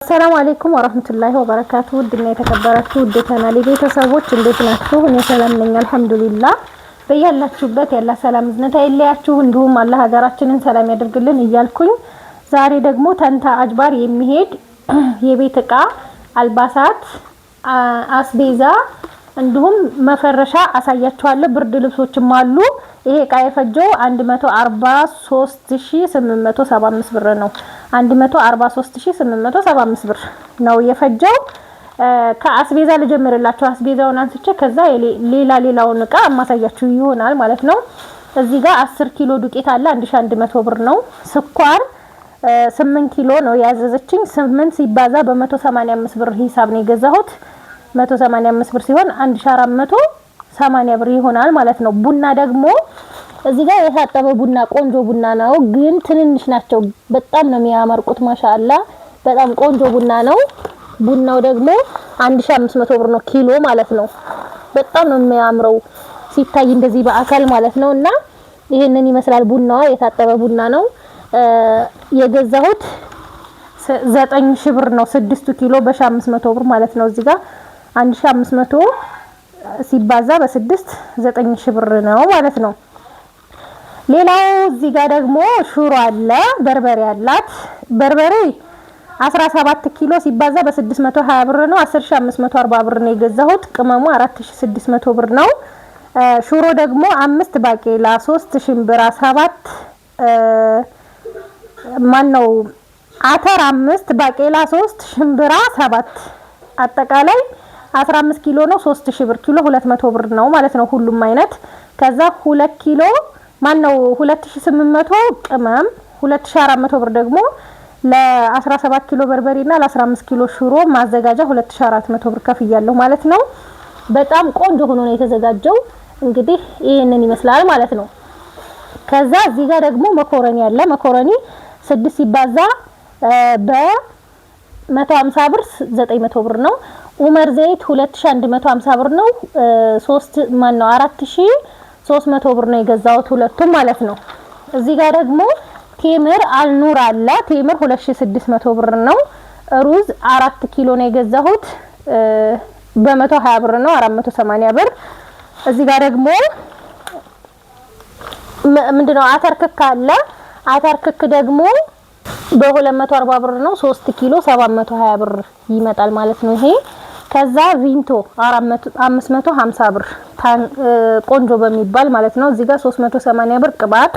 ሰላም አለይኩም ወራህመቱላሂ ወበረካቱ። ውድና የተከበራችሁ ውድ ቻናሌ ቤተሰቦች እንዴት ናችሁ? እኔ ሰላም ነኝ አልሐምዱሊላህ። በያላችሁበት ያላ ሰላም እዝነት አይለያችሁ፣ እንዲሁም አላህ ሀገራችንን ሰላም ያደርግልን እያልኩኝ ዛሬ ደግሞ ተንታ አጅባር የሚሄድ የቤት እቃ፣ አልባሳት፣ አስቤዛ እንዲሁም መፈረሻ አሳያችኋለሁ። ብርድ ልብሶችም አሉ። ይሄ እቃ የፈጀው 143875 ብር ነው። 143875 ብር ነው የፈጀው። ከአስቤዛ ልጀምርላችሁ። አስቤዛውን አንስቼ ከዛ ሌላውን እቃ ማሳያችሁ ይሆናል ማለት ነው። እዚህ ጋር 10 ኪሎ ዱቄት አለ 1100 ብር ነው። ስኳር 8 ኪሎ ነው ያዘዘችኝ። 8 ሲባዛ በ185 ብር ሂሳብ ነው የገዛሁት። 185 ብር ሲሆን 1480 ብር ይሆናል ማለት ነው። ቡና ደግሞ እዚህ ጋር የታጠበ ቡና ቆንጆ ቡና ነው፣ ግን ትንንሽ ናቸው። በጣም ነው የሚያመርቁት። ማሻአላ በጣም ቆንጆ ቡና ነው። ቡናው ደግሞ 1500 ብር ነው ኪሎ ማለት ነው። በጣም ነው የሚያምረው ሲታይ እንደዚህ በአካል ማለት ነው። እና ይሄንን ይመስላል ቡናው። የታጠበ ቡና ነው የገዛሁት። 9000 ብር ነው 6 ኪሎ በ1500 ብር ማለት ነው። እዚህ ጋር 1500 ሲባዛ በ6 9000 ብር ነው ማለት ነው። ሌላው እዚህ ጋር ደግሞ ሽሮ አለ፣ በርበሬ አላት። በርበሬ 17 ኪሎ ሲባዛ በ620 ብር ነው። 10540 ብር ነው የገዛሁት። ቅመሙ 4600 ብር ነው። ሽሮ ደግሞ 5 ባቄላ 3 ሽምብራ 7 አተር 5 ባቄላ 3 ሽምብራ 7 አጠቃላይ 15 ኪሎ ነው። 3000 ብር ኪሎ 200 ብር ነው ማለት ነው ሁሉም አይነት። ከዛ 2 ኪሎ 2800 ቅመም 2400 ብር ደግሞ ለ17 ኪሎ በርበሬና ለ15 ኪሎ ሽሮ ማዘጋጃ 2400 ብር ከፍያለሁ ማለት ነው። በጣም ቆንጆ ሆኖ ነው የተዘጋጀው። እንግዲህ ይሄንን ይመስላል ማለት ነው። ከዛ እዚህ ጋር ደግሞ መኮረኒ አለ። መኮረኒ 6 ሲባዛ በ150 ብር 900 ብር ነው። ኡመር ዘይት 2150 ብር ነው። 4300 ብር ነው የገዛሁት ሁለቱም ማለት ነው። እዚህ ጋር ደግሞ ቴምር አልኑር አለ። ቴምር 2600 ብር ነው። ሩዝ 4 ኪሎ ነው የገዛሁት በ120 ብር ነው 480 ብር። እዚህ ጋር ደግሞ ምንድነው አተር ክክ አለ። አተር ክክ ደግሞ በ240 ብር ነው 3 ኪሎ 720 ብር ይመጣል ማለት ነው ይሄ። ከዛ ቪንቶ 550 ብር ቆንጆ በሚባል ማለት ነው። እዚህ ጋር 380 ብር ቅባት፣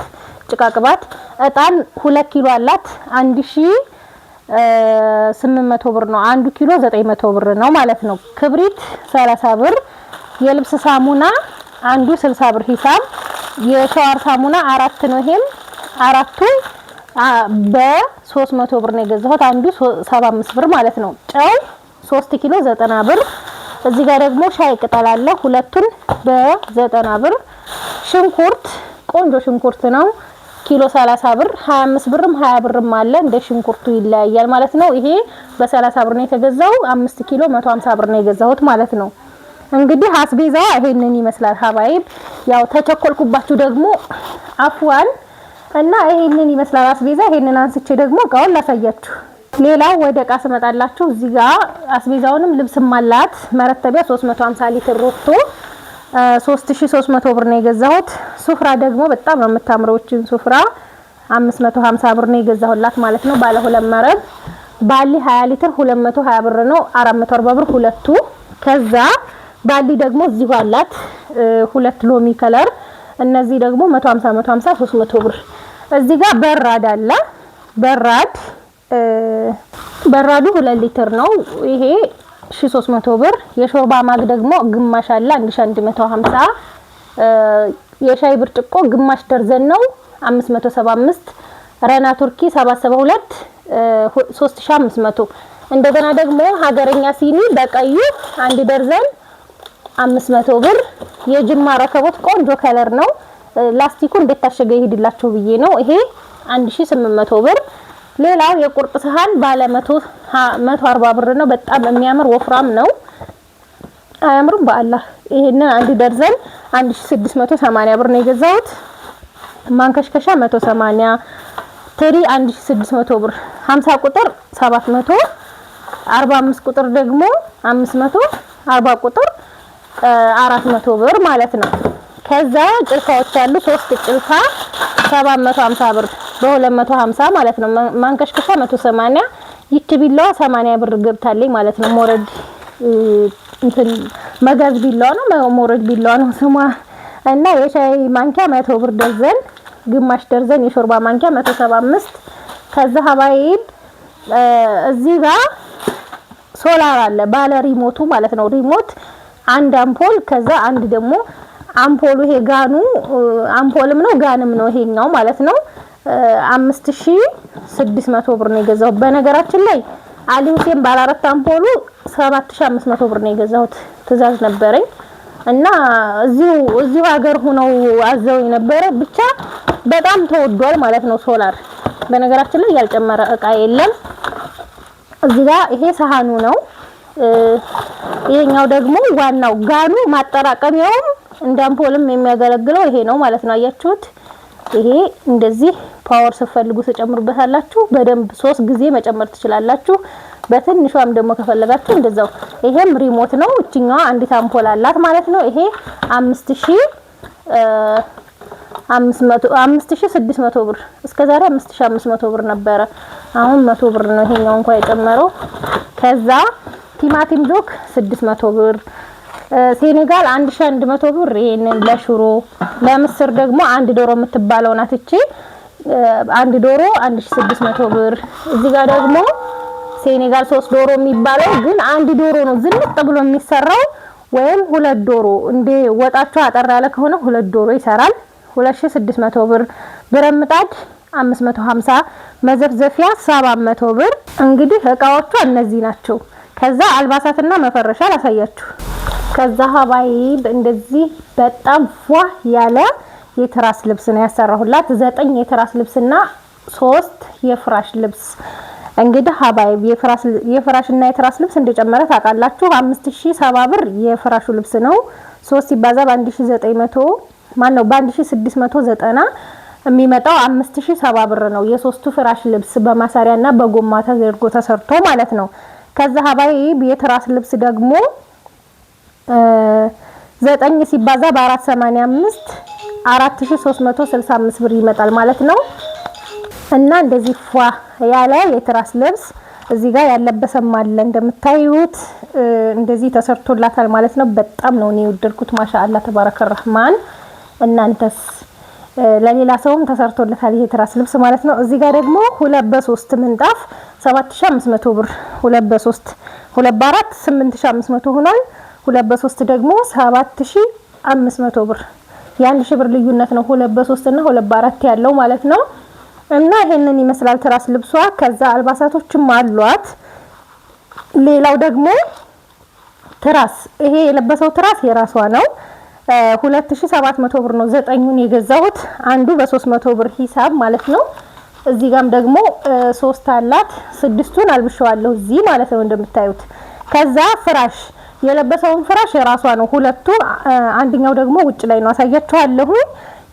ጭቃ ቅባት። እጣን 2 ኪሎ አላት 1800 ብር ነው። 1 ኪሎ 900 ብር ነው ማለት ነው። ክብሪት 30 ብር። የልብስ ሳሙና አንዱ 60 ብር ሂሳብ። የሻወር ሳሙና 4 ነው። ይሄም አራቱ በ300 ብር ነው የገዛሁት። አንዱ 75 ብር ማለት ነው። ጨው 3 ኪሎ 90 ብር። እዚህ ጋር ደግሞ ሻይ ቅጠል አለ ሁለቱን በ90 ብር። ሽንኩርት ቆንጆ ሽንኩርት ነው ኪሎ 30 ብር። 25 ብርም 20 ብርም አለ፣ እንደ ሽንኩርቱ ይለያያል ማለት ነው። ይሄ በ30 ብር ነው የተገዛው። 5 ኪሎ 150 ብር ነው የገዛሁት ማለት ነው። እንግዲህ አስቤዛ ይሄንን ይመስላል ሀባይብ። ያው ተቸኮልኩባችሁ ደግሞ አፍዋን እና ይሄንን ይመስላል አስቤዛ። ይሄንን አንስቼ ደግሞ እቃውን ላሳያችሁ። ሌላው ወደ እቃ ስመጣላችሁ እዚህ ጋር አስቤዛውንም ልብስም አላት። መረተቢያ 350 ሊትር ሮቶ 3300 ብር ነው የገዛሁት። ሱፍራ ደግሞ በጣም ነው የምታምረው። እቺን ሱፍራ 550 ብር ነው የገዛሁላት ማለት ነው። ባለ 2 መረብ። ባሊ 20 ሊትር 220 ብር ነው 440 ብር ሁለቱ። ከዛ ባሊ ደግሞ እዚሁ አላት 2 ሎሚ ከለር። እነዚህ ደግሞ 150 300 ብር። እዚህ ጋር በራድ አለ። በራዱ 2 ሊትር ነው። ይሄ 1300 ብር። የሾርባ ማግ ደግሞ ግማሽ አለ 1150። የሻይ ብርጭቆ ግማሽ ደርዘን ነው 575። ረና ቱርኪ 772 3500። እንደገና ደግሞ ሀገረኛ ሲኒ በቀዩ 1 ደርዘን 500 ብር። የጅማ ረከቦት ቆንጆ ከለር ነው። ላስቲኩ እንዴት ታሸገ ይሄድላችሁ ብዬ ነው። ይሄ 1800 ብር። ሌላው የቁርጥ ሰሃን ባለ 140 ብር ነው። በጣም የሚያምር ወፍራም ነው። አያምሩም በአላህ። ይሄንን 1 ደርዘን 1680 ብር ነው የገዛሁት። ማንከሽከሻ 180። ትሪ 1600 ብር። 50 ቁጥር 700 45 ቁጥር ደግሞ 500 40 ቁጥር 400 ብር ማለት ነው። ከዛ ጭልፋዎች አሉ 3 ጭልፋ 750 ብር በ250 ማለት ነው። ማንከሽከሻ 180 ይቺ ቢላዋ 80 ብር ገብታለኝ ማለት ነው። ሞረድ እንትን መጋዝ ቢላዋ ነው ሞረድ ቢላዋ ነው ስሟ። እና የሻይ ማንኪያ 100 ብር ደርዘን ግማሽ ደርዘን የሾርባ ማንኪያ 175። ከዛ ሀባይብ እዚህ ጋር ሶላር አለ ባለ ሪሞቱ ማለት ነው። ሪሞት አንድ አምፖል ከዛ አንድ ደግሞ አምፖሉ ይሄ ጋኑ አምፖልም ነው ጋንም ነው ይሄኛው ማለት ነው። 5600 ብር ነው የገዛው። በነገራችን ላይ አሊ ሁሴን ባለ 4 አምፖሉ 7500 ብር ነው የገዛሁት። ትእዛዝ ነበረኝ እና እዚሁ ሀገር ሆነው አዘው የነበረ ብቻ በጣም ተወዷል ማለት ነው ሶላር። በነገራችን ላይ ያልጨመረ እቃ የለም። እዚህ ጋር ይሄ ሰሃኑ ነው። ይሄኛው ደግሞ ዋናው ጋኑ ማጠራቀሚያውም እንደ አምፖልም የሚያገለግለው ይሄ ነው ማለት ነው። አያችሁት? ይሄ እንደዚህ ፓወር ስትፈልጉ ተጨምሩበታላችሁ። በደንብ 3 ጊዜ መጨመር ትችላላችሁ። በትንሿም ደግሞ ከፈለጋችሁ እንደዛው። ይሄም ሪሞት ነው። እቺኛዋ አንዲት አምፖል አላት ማለት ነው። ይሄ 5600 ብር እስከዛሬ 5500 ብር ነበረ። አሁን 100 ብር ነው ይሄኛው እንኳን የጨመረው። ከዛ ቲማቲም ጆክ 600 ብር፣ ሴኔጋል 1100 ብር። ይሄንን ለሽሮ ለምስር ደግሞ አንድ ዶሮ የምትባለው ናት እቺ አንድ ዶሮ 1600 ብር። እዚህ ጋር ደግሞ ሴኔጋል 3 ዶሮ የሚባለው ግን አንድ ዶሮ ነው ዝንጥ ብሎ የሚሰራው ወይም 2 ዶሮ እንደ ወጣቸው አጠር ያለ ከሆነ 2 ዶሮ ይሰራል 2600 ብር። ብረት ምጣድ 550፣ መዘፍዘፊያ 700 ብር። እንግዲህ እቃዎቹ እነዚህ ናቸው። ከዛ አልባሳትና መፈረሻ ላሳያችሁ። ከዛ ሀባይብ እንደዚህ በጣም ፏ ያለ የትራስ ልብስ ነው ያሰራሁላት። 9 የትራስ ልብስና 3 የፍራሽ ልብስ። እንግዲህ ሀባይብ የፍራሽና የትራስ ልብስ እንደጨመረ ታውቃላችሁ። 5070 ብር የፍራሹ ልብስ ነው። 3 ሲባዛ በ1900 ማን ነው በ1690 የሚመጣው 5070 ብር ነው። የሶስቱ ፍራሽ ልብስ በማሰሪያና በጎማ ተዘርጎ ተሰርቶ ማለት ነው። ከዛ ሀባይብ የትራስ ልብስ ደግሞ 9 ሲባዛ በ485 4365 ብር ይመጣል ማለት ነው። እና እንደዚህ ፏ ያለ የትራስ ልብስ እዚህ ጋር ያለበሰም አለ እንደምታዩት እንደዚህ ተሰርቶላታል ማለት ነው። በጣም ነው እኔ የወደድኩት ማሻአላ ተባረከ ረህማን። እናንተስ? ለሌላ ሰውም ተሰርቶለታል ይሄ ትራስ ልብስ ማለት ነው። እዚህ ጋር ደግሞ 2 በ3 ምንጣፍ 7500 ብር 2 በ3 2 በ4 8500 ሆኗል። 2 በ3 ደግሞ 7500 ብር የ1000 ብር ልዩነት ነው 2 በ3 እና 2 በ4 ያለው ማለት ነው። እና ይሄንን ይመስላል ትራስ ልብሷ። ከዛ አልባሳቶችም አሏት። ሌላው ደግሞ ትራስ ይሄ የለበሰው ትራስ የራሷ ነው። 2700 ብር ነው 9ኙን የገዛሁት አንዱ በ300 ብር ሂሳብ ማለት ነው። እዚህ ጋም ደግሞ 3 አላት 6ቱን አልብሻዋለሁ እዚህ ማለት ነው እንደምታዩት። ከዛ ፍራሽ የለበሰውን ፍራሽ የራሷ ነው። ሁለቱ አንደኛው ደግሞ ውጭ ላይ ነው አሳያችኋለሁ።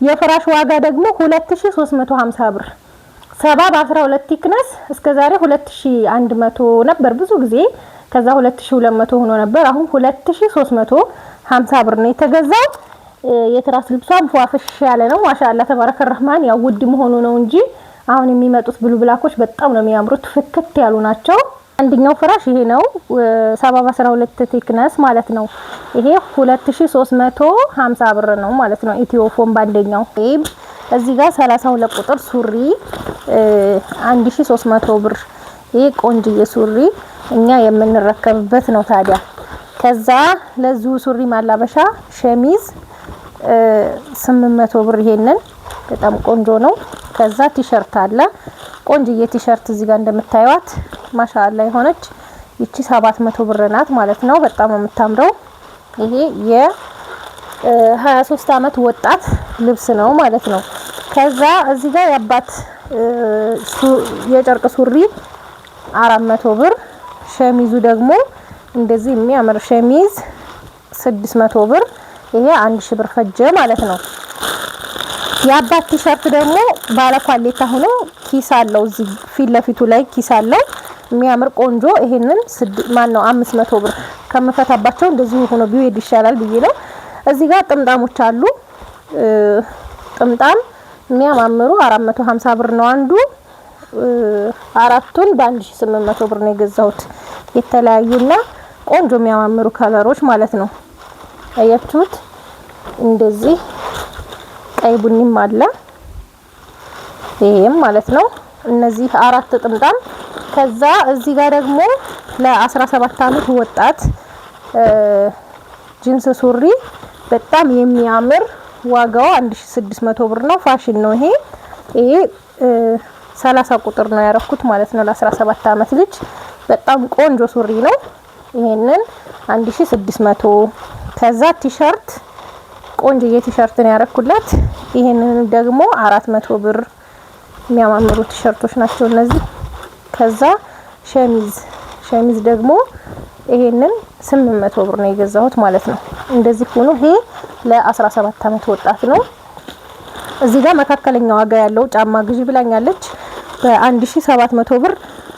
የፍራሽ ዋጋ ደግሞ 2350 ብር 70 በ12 ቲክነስ እስከዛሬ 2100 ነበር ብዙ ጊዜ። ከዛ 2200 ሆኖ ነበር። አሁን 2350 ብር ነው የተገዛው። የትራስ ልብሷም ፏፍሽ ያለ ነው ማሻአላ ተባረከ ረህማን። ያው ውድ መሆኑ ነው እንጂ አሁን የሚመጡት ብሉ ብላኮች በጣም ነው የሚያምሩት፣ ፍክት ያሉ ናቸው። አንደኛው ፍራሽ ይሄ ነው 70 በ12 ቲክነስ ማለት ነው። ይሄ 2350 ብር ነው ማለት ነው ኢትዮፎን ባንደኛው። እዚህ ጋር 32 ቁጥር ሱሪ 1300 ብር። ይሄ ቆንጅዬ ሱሪ እኛ የምንረከብበት ነው ታዲያ። ከዛ ለዚሁ ሱሪ ማላበሻ ሸሚዝ 800 ብር ይሄንን በጣም ቆንጆ ነው። ከዛ ቲሸርት አለ ቆንጅዬ ቲሸርት እዚህ ጋር እንደምታዩት ማሻአላ የሆነች ይቺ 700 ብር ናት ማለት ነው። በጣም የምታምረው ይሄ የ23 አመት ወጣት ልብስ ነው ማለት ነው። ከዛ እዚህ ጋር ያባት የጨርቅ ሱሪ 400 ብር። ሸሚዙ ደግሞ እንደዚህ የሚያምር ሸሚዝ 600 ብር። ይሄ 1000 ብር ፈጀ ማለት ነው። የአባት ቲሸርት ደግሞ ባለ ኳሌታ ሆኖ ኪስ አለው እዚህ ፊት ለፊቱ ላይ ኪስ አለው የሚያምር ቆንጆ ይሄንን ማነው 500 ብር ከመፈታባቸው እንደዚህ ሆኖ ቢሄድ ይሻላል ብዬ ነው። እዚህ ጋር ጥምጣሞች አሉ። ጥምጣም የሚያማምሩ 450 ብር ነው አንዱ። አራቱን በ1800 ብር ነው የገዛሁት። የተለያዩና ቆንጆ የሚያማምሩ ከለሮች ማለት ነው። አያችሁት? እንደዚህ ቀይ ቡኒም አለ ይሄም ማለት ነው። እነዚህ አራት ጥምጣም። ከዛ እዚህ ጋር ደግሞ ለ17 አመት ወጣት ጂንስ ሱሪ በጣም የሚያምር ዋጋው 1600 ብር ነው። ፋሽን ነው ይሄ 30 ቁጥር ነው ያረኩት ማለት ነው ለ17 አመት ልጅ። በጣም ቆንጆ ሱሪ ነው። ይሄንን 1600። ከዛ ቲሸርት ቆንጆ የቲሸርት ነው ያረኩላት። ይሄንን ደግሞ 400 ብር የሚያማምሩ ቲሸርቶች ናቸው እነዚህ። ከዛ ሸሚዝ ደግሞ ይሄንን 800 ብር ነው የገዛሁት ማለት ነው። እንደዚህ ሆኖ ይሄ ለ17 አመት ወጣት ነው። እዚህ ጋር መካከለኛ ዋጋ ያለው ጫማ ግዢ ብላኛለች በ1700 ብር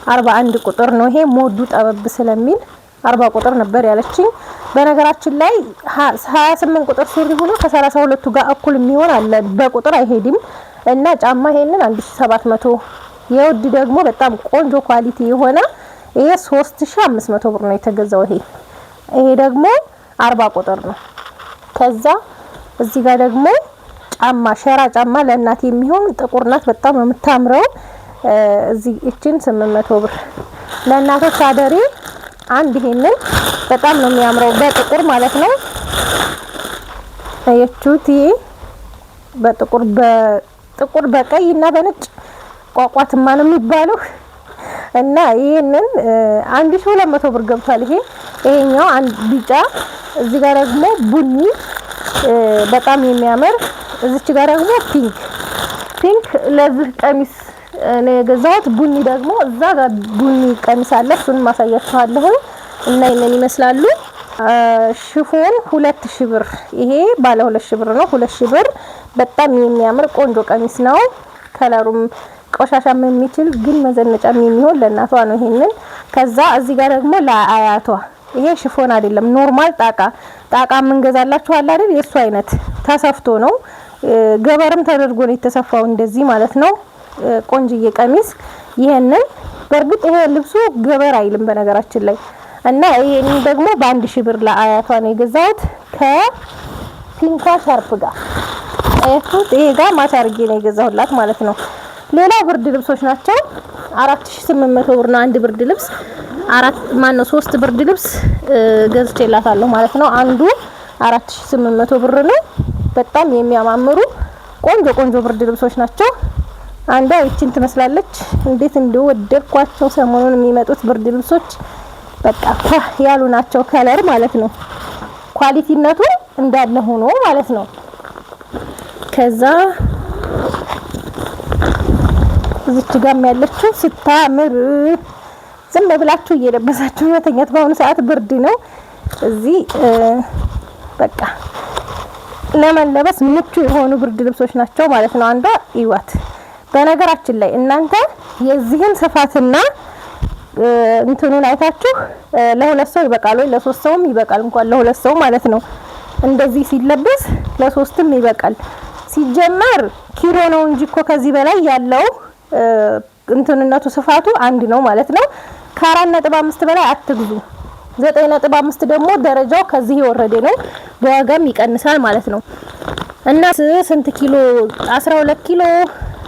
41 ቁጥር ነው። ይሄ ሞዱ ጠበብ ስለሚል 40 ቁጥር ነበር ያለችኝ። በነገራችን ላይ 28 ቁጥር ሱሪ ሆኖ ከ32 ጋር እኩል የሚሆን አለ፣ በቁጥር አይሄድም። እና ጫማ ይሄንን 1700። የውድ ደግሞ በጣም ቆንጆ ኳሊቲ የሆነ ይሄ 3500 ብር ነው የተገዛው። ይሄ ደግሞ 40 ቁጥር ነው። ከዛ እዚህ ጋር ደግሞ ጫማ ሸራ ጫማ ለእናት የሚሆን ጥቁር ናት፣ በጣም ነው የምታምረው። እዚህ እቺን 800 ብር ለእናቶች አደሬ አንድ ይሄንን በጣም ነው የሚያምረው በጥቁር ማለት ነው። አያችሁት? ይሄ በጥቁር በቀይ እና በነጭ ቋቋትማ ነው የሚባለው። እና ይሄንን 1200 ብር ገብቷል። ይሄኛው አንድ ቢጫ፣ እዚህ ጋር ደግሞ ቡኒ በጣም የሚያምር፣ እዚች ጋር ደግሞ ፒንክ ለዚህ ቀሚስ ነው የገዛሁት። ቡኒ ደግሞ እዛ ጋር ቡኒ ቀሚስ አለ፣ እሱን ማሳያችኋለሁ። እና ይሄንን ይመስላሉ። ሽፎን 2000 ብር። ይሄ ባለ 2000 ብር ነው። 2000 ብር በጣም የሚያምር ቆንጆ ቀሚስ ነው። ከለሩም ቆሻሻም የሚችል ግን መዘነጫም የሚሆን ለእናቷ ነው ይሄንን። ከዛ እዚህ ጋር ደግሞ ለአያቷ ይሄ ሽፎን አይደለም ኖርማል ጣቃ የምንገዛላችሁ አለ አይደል? የሱ አይነት ተሰፍቶ ነው ገበርም ተደርጎ ነው የተሰፋው እንደዚህ ማለት ነው። ቆንጅዬ ቀሚስ ይሄንን በእርግጥ ይሄ ልብሱ ገበር አይልም በነገራችን ላይ። እና ይሄንን ደግሞ በ1000 ብር ለአያቷ ነው የገዛሁት ከፒንኳ ሻርፕ ጋር አይቱት ይሄ ጋር ማች አድርጌ ነው የገዛሁላት ማለት ነው። ሌላ ብርድ ልብሶች ናቸው። 4800 ብር ነው አንድ ብርድ ልብስ። 3 ብርድ ልብስ ገዝቼላታለሁ ማለት ነው። አንዱ 4800 ብር ነው። በጣም የሚያማምሩ ቆንጆ ብርድ ልብሶች ናቸው። አንዷ እቺን ትመስላለች። እንዴት እንደወደድኳቸው ሰሞኑን የሚመጡት ብርድ ልብሶች በቃ ያሉ ናቸው። ከለር ማለት ነው ኳሊቲነቱ እንዳለ ሆኖ ማለት ነው። ከዛ እዚች ጋር ያለችው ስታምር ዝም ብላችሁ እየለበሳችሁ መተኛት። በአሁኑ ሰዓት ብርድ ነው። እዚህ በቃ ለመለበስ ምቹ የሆኑ ብርድ ልብሶች ናቸው ማለት ነው። አንዷ ይዋት። በነገራችን ላይ እናንተ የዚህን ስፋትና እንትኑን አይታችሁ ለሁለት ሰው ይበቃል ወይ ለሶስት ሰውም ይበቃል፣ እንኳን ለሁለት ሰው ማለት ነው። እንደዚህ ሲለበስ ለሶስትም ይበቃል። ሲጀመር ኪሎ ነው እንጂ እኮ ከዚህ በላይ ያለው እንትንነቱ ስፋቱ አንድ ነው ማለት ነው። ከ4.5 በላይ አትግዙ። 9.5 ደግሞ ደረጃው ከዚህ የወረደ ነው፣ በዋጋም ይቀንሳል ማለት ነው። እና ስንት ኪሎ 12 ኪሎ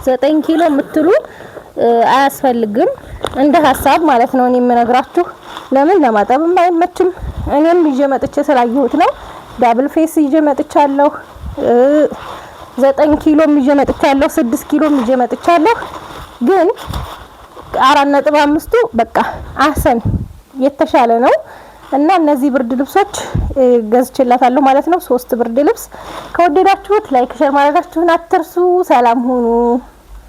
9 ኪሎ የምትሉ አያስፈልግም እንደ ሀሳብ ማለት ነው። እኔ የምነግራችሁ ለምን ለማጠብም አይመችም። እኔም ይዤ መጥቼ ስላየሁት ነው። ዳብል ፌስ ይዤ መጥቻለሁ። 9 ኪሎ ይዤ መጥቻለሁ። 6 ኪሎ ይዤ መጥቻለሁ። ግን 4.5ቱ በቃ አሰን የተሻለ ነው። እና እነዚህ ብርድ ልብሶች ገዝቼላታለሁ ማለት ነው። 3 ብርድ ልብስ። ከወደዳችሁት ላይክ ሼር ማድረጋችሁን አትርሱ። ሰላም ሁኑ።